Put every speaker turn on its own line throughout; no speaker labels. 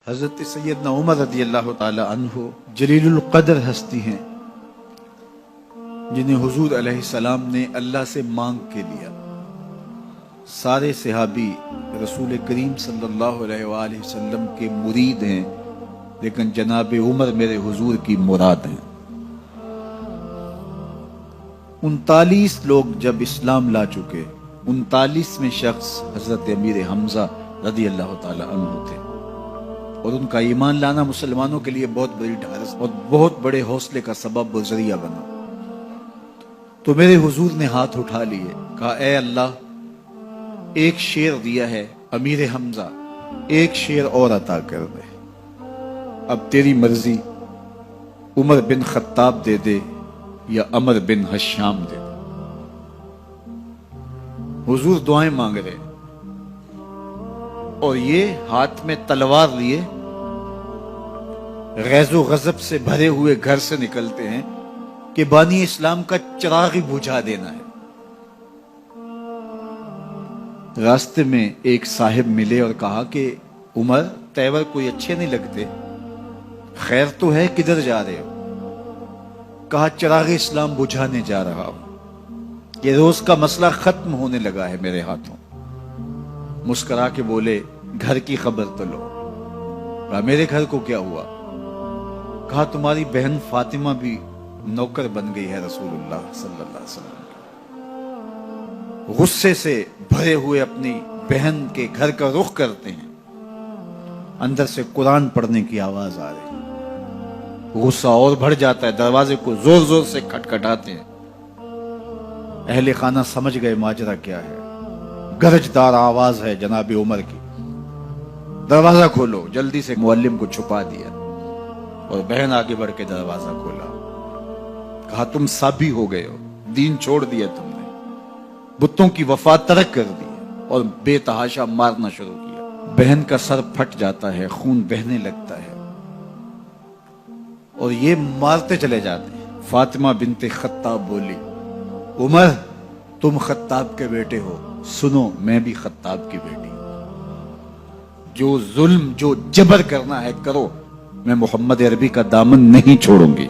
حضرت سیدنا عمر رضی اللہ تعالی عنہ جلیل القدر ہستی ہیں جنہیں حضور علیہ السلام نے اللہ سے مانگ کے لیا۔ سارے صحابی رسول کریم صلی اللہ علیہ وآلہ وسلم کے مرید ہیں، لیکن جناب عمر میرے حضور کی مراد ہیں۔ 39 لوگ جب اسلام لا چکے، 39ویں شخص حضرت امیر حمزہ رضی اللہ تعالی عنہ تھے، اور ان کا ایمان لانا مسلمانوں کے لیے بہت بڑی ڈھارس اور بہت بڑے حوصلے کا سبب و ذریعہ بنا۔ تو میرے حضور نے ہاتھ اٹھا لیے، کہا اے اللہ، ایک شیر دیا ہے امیر حمزہ، ایک شیر اور عطا کر دے، اب تیری مرضی، عمر بن خطاب دے دے یا عمر بن حشام دے دے۔ حضور دعائیں مانگ رہے اور یہ ہاتھ میں تلوار لیے غیظ و غضب سے بھرے ہوئے گھر سے نکلتے ہیں کہ بانی اسلام کا چراغ بجھا دینا ہے۔ راستے میں ایک صاحب ملے اور کہا کہ عمر، تیور کوئی اچھے نہیں لگتے، خیر تو ہے، کدھر جا رہے ہو؟ کہا چراغ اسلام بجھانے جا رہا ہوں، یہ روز کا مسئلہ ختم ہونے لگا ہے میرے ہاتھوں۔ مسکرا کے بولے گھر کی خبر تو لو۔ کہا میرے گھر کو کیا ہوا؟ کہا تمہاری بہن فاطمہ بھی نوکر بن گئی ہے رسول اللہ صلی اللہ علیہ وسلم۔ غصے سے بھرے ہوئے اپنی بہن کے گھر کا رخ کرتے ہیں، اندر سے قرآن پڑھنے کی آواز آ رہی، غصہ اور بڑھ جاتا ہے، دروازے کو زور زور سے کھٹکھٹاتے ہیں۔ اہل خانہ سمجھ گئے ماجرا کیا ہے، گرجدار آواز ہے جناب عمر کی، دروازہ کھولو۔ جلدی سے معلم کو چھپا دیا اور بہن آگے بڑھ کے دروازہ کھولا۔ کہا تم سابی ہو گئے ہو، دین چھوڑ دیا تم نے، بتوں کی وفا ترک کر دی اور بے تحاشا مارنا شروع کیا۔ بہن کا سر پھٹ جاتا ہے، خون بہنے لگتا ہے اور یہ مارتے چلے جاتے ہیں۔ فاطمہ بنت خطاب بولی عمر، تم خطاب کے بیٹے ہو، سنو میں بھی خطاب کی بیٹی ہوں، جو ظلم جو جبر کرنا ہے کرو، میں محمد عربی کا دامن نہیں چھوڑوں گی۔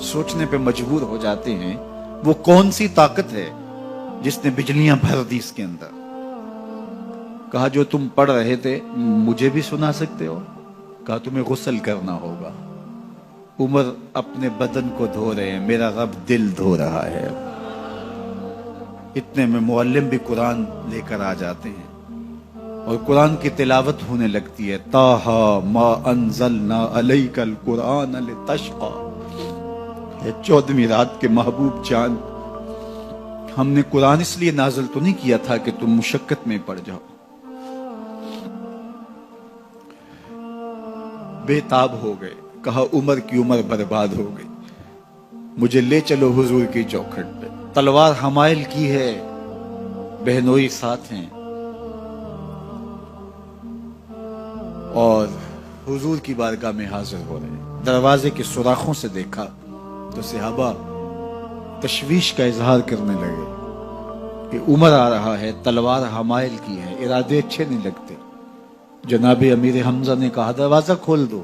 سوچنے پہ مجبور ہو جاتے ہیں وہ کون سی طاقت ہے جس نے بجلیاں بھر دی اس کے اندر۔ کہا جو تم پڑھ رہے تھے مجھے بھی سنا سکتے ہو؟ کہا تمہیں غسل کرنا ہوگا۔ عمر اپنے بدن کو دھو رہے ہیں، میرا رب دل دھو رہا ہے۔ اتنے میں معلم بھی قرآن لے کر آ جاتے ہیں اور قرآن کی تلاوت ہونے لگتی ہے۔ طٰہٰ ما انزلنا علیک القرآن لتشقیٰ، 14ویں رات کے محبوب جان، ہم نے قرآن اس لیے نازل تو نہیں کیا تھا کہ تم مشقت میں پڑ جاؤ۔ بے تاب ہو گئے، کہا عمر کی عمر برباد ہو گئی، مجھے لے چلو حضور کی چوکھٹ پہ۔ تلوار حمائل کی ہے، بہنوئی ساتھ ہیں، اور حضور کی بارگاہ میں حاضر ہو رہے ہیں۔ دروازے کے سوراخوں سے دیکھا تو صحابہ تشویش کا اظہار کرنے لگے کہ عمر آ رہا ہے، تلوار حمائل کی ہے، ارادے اچھے نہیں لگتے۔ جناب امیر حمزہ نے کہا دروازہ کھول دو،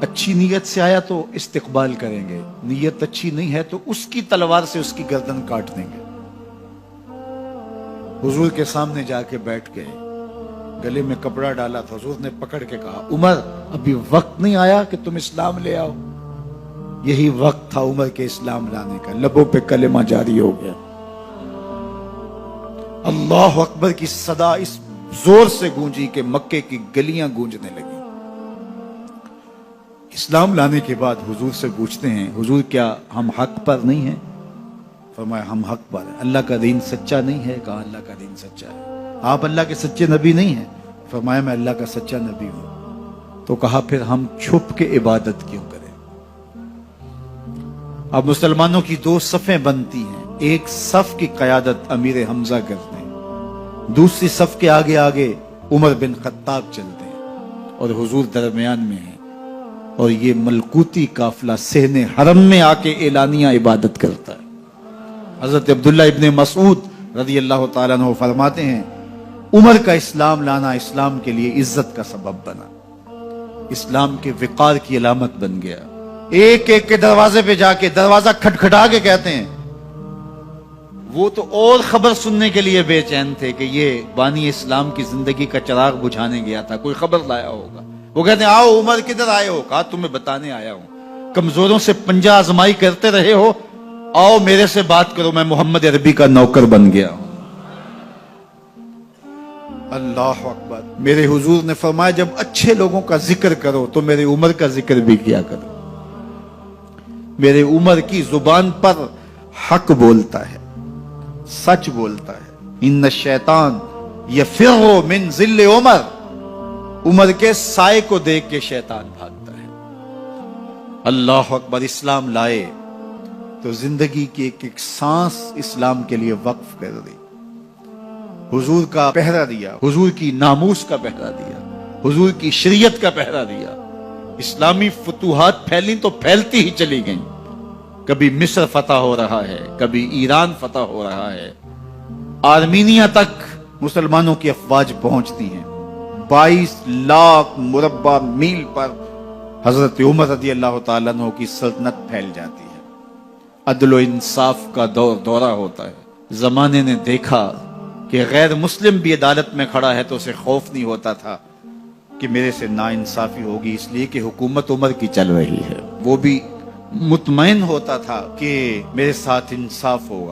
اچھی نیت سے آیا تو استقبال کریں گے، نیت اچھی نہیں ہے تو اس کی تلوار سے اس کی گردن کاٹ دیں گے۔ حضور کے سامنے جا کے بیٹھ گئے، گلے میں کپڑا ڈالا تھا، حضور نے پکڑ کے کہا عمر، ابھی وقت نہیں آیا کہ تم اسلام لے آؤ؟ یہی وقت تھا عمر کے اسلام لانے کا، لبوں پہ کلمہ جاری ہو گیا۔ اللہ اکبر کی صدا اس زور سے گونجی کہ مکے کی گلیاں گونجنے لگی۔ اسلام لانے کے بعد حضور سے پوچھتے ہیں حضور کیا ہم حق پر نہیں ہیں؟ فرمایا ہم حق پر ہیں۔ اللہ کا دین سچا نہیں ہے؟ کہا اللہ کا دین سچا ہے۔ آپ اللہ کے سچے نبی نہیں ہیں؟ فرمایا میں اللہ کا سچا نبی ہوں۔ تو کہا پھر ہم چھپ کے عبادت کیوں کریں؟ اب مسلمانوں کی 2 صفیں بنتی ہیں، ایک صف کی قیادت امیر حمزہ کرتے ہیں، دوسری صف کے آگے آگے عمر بن خطاب چلتے ہیں اور حضور درمیان میں ہیں، اور یہ ملکوتی قافلہ صحن حرم میں آ کے اعلانیہ عبادت کرتا ہے۔ حضرت عبداللہ ابن مسعود رضی اللہ تعالیٰ عنہ فرماتے ہیں عمر کا اسلام لانا اسلام کے لیے عزت کا سبب بنا، اسلام کے وقار کی علامت بن گیا۔ ایک ایک کے دروازے پہ جا کے دروازہ کھٹکھٹا کے کہتے ہیں، وہ تو اور خبر سننے کے لیے بے چین تھے کہ یہ بانی اسلام کی زندگی کا چراغ بجھانے گیا تھا، کوئی خبر لایا ہوگا۔ وہ کہتے ہیں آؤ عمر کدھر آئے ہو؟ کہا تمہیں بتانے آیا ہوں، کمزوروں سے پنجہ آزمائی کرتے رہے ہو، آؤ میرے سے بات کرو، میں محمد عربی کا نوکر بن گیا ہوں۔ اللہ اکبر۔ میرے حضور نے فرمایا جب اچھے لوگوں کا ذکر کرو تو میرے عمر کا ذکر بھی کیا کرو۔ میرے عمر کی زبان پر حق بولتا ہے، سچ بولتا ہے۔ ان الشیطان یفر من ظل عمر، عمر کے سائے کو دیکھ کے شیطان بھاگتا ہے۔ اللہ اکبر۔ اسلام لائے تو زندگی کی ایک ایک سانس اسلام کے لیے وقف کر دی، حضور کا پہرا دیا، حضور کی ناموس کا پہرا دیا، حضور کی شریعت کا پہرا دیا۔ اسلامی فتوحات پھیلیں تو پھیلتی ہی چلی گئیں، کبھی مصر فتح ہو رہا ہے، کبھی ایران فتح ہو رہا ہے، آرمینیا تک مسلمانوں کی افواج پہنچتی ہیں۔ 22 لاکھ مربع میل پر حضرت عمر رضی اللہ تعالیٰ عنہ کی سلطنت پھیل جاتی ہے۔ عدل و انصاف کا دورہ ہوتا ہے۔ زمانے نے دیکھا کہ غیر مسلم بھی عدالت میں کھڑا ہے تو اسے خوف نہیں ہوتا تھا کہ میرے سے ناانصافی ہوگی، اس لیے کہ حکومت عمر کی چل رہی ہے۔ وہ بھی مطمئن ہوتا تھا کہ میرے ساتھ انصاف ہوگا۔